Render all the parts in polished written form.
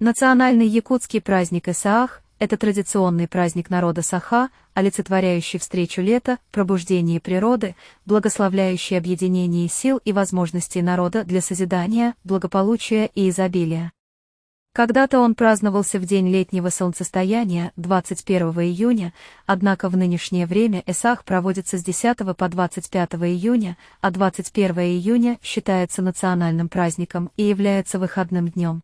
Национальный якутский праздник Исаах – это традиционный праздник народа Саха, олицетворяющий встречу лета, пробуждение природы, благословляющий объединение сил и возможностей народа для созидания, благополучия и изобилия. Когда-то он праздновался в день летнего солнцестояния, 21 июня, однако в нынешнее время Исаах проводится с 10 по 25 июня, а 21 июня считается национальным праздником и является выходным днем.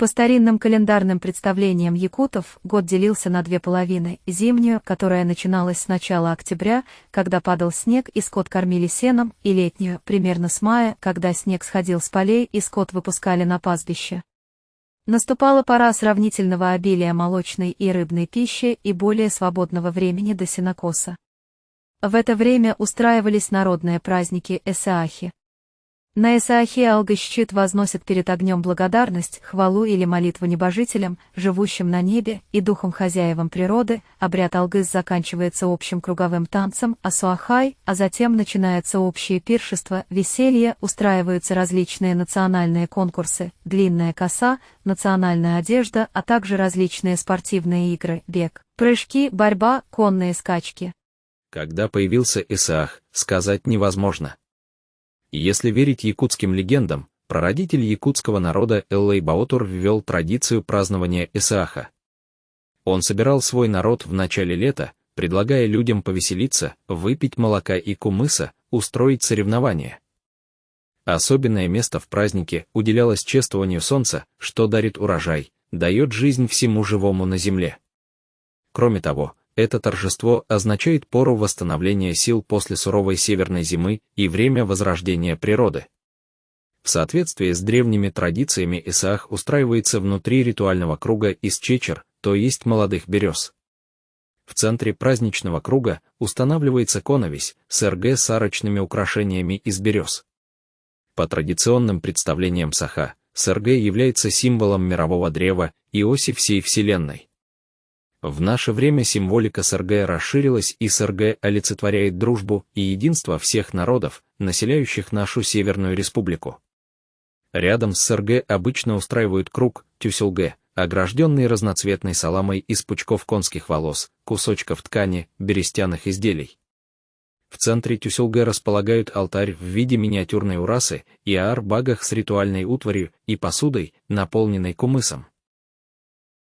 По старинным календарным представлениям якутов, год делился на две половины: зимнюю, которая начиналась с начала октября, когда падал снег и скот кормили сеном, и летнюю, примерно с мая, когда снег сходил с полей и скот выпускали на пастбище. Наступала пора сравнительного обилия молочной и рыбной пищи и более свободного времени до сенокоса. В это время устраивались народные праздники Исаахи. На Исаахе Алгощит возносит перед огнем благодарность, хвалу или молитву небожителям, живущим на небе, и духом хозяевам природы. Обряд Алгыс заканчивается общим круговым танцем Асуахай, а затем начинается общее пиршество, веселье, устраиваются различные национальные конкурсы, длинная коса, национальная одежда, а также различные спортивные игры, бег, прыжки, борьба, конные скачки. Когда появился Исаах, сказать невозможно. Если верить якутским легендам, прародитель якутского народа Эллей-Баотур ввел традицию празднования Исааха. Он собирал свой народ в начале лета, предлагая людям повеселиться, выпить молока и кумыса, устроить соревнования. Особенное место в празднике уделялось чествованию солнца, что дарит урожай, дает жизнь всему живому на земле. Кроме того, это торжество означает пору восстановления сил после суровой северной зимы и время возрождения природы. В соответствии с древними традициями Исаах устраивается внутри ритуального круга из чечер, то есть молодых берез. В центре праздничного круга устанавливается коновесь, сэргэ с арочными украшениями из берез. По традиционным представлениям Саха, сэргэ является символом мирового древа и оси всей Вселенной. В наше время символика сэргэ расширилась, и сэргэ олицетворяет дружбу и единство всех народов, населяющих нашу Северную Республику. Рядом с сэргэ обычно устраивают круг, тюсюлгэ, огражденный разноцветной соломой из пучков конских волос, кусочков ткани, берестяных изделий. В центре тюсюлгэ располагают алтарь в виде миниатюрной урасы и аар-багах с ритуальной утварью и посудой, наполненной кумысом.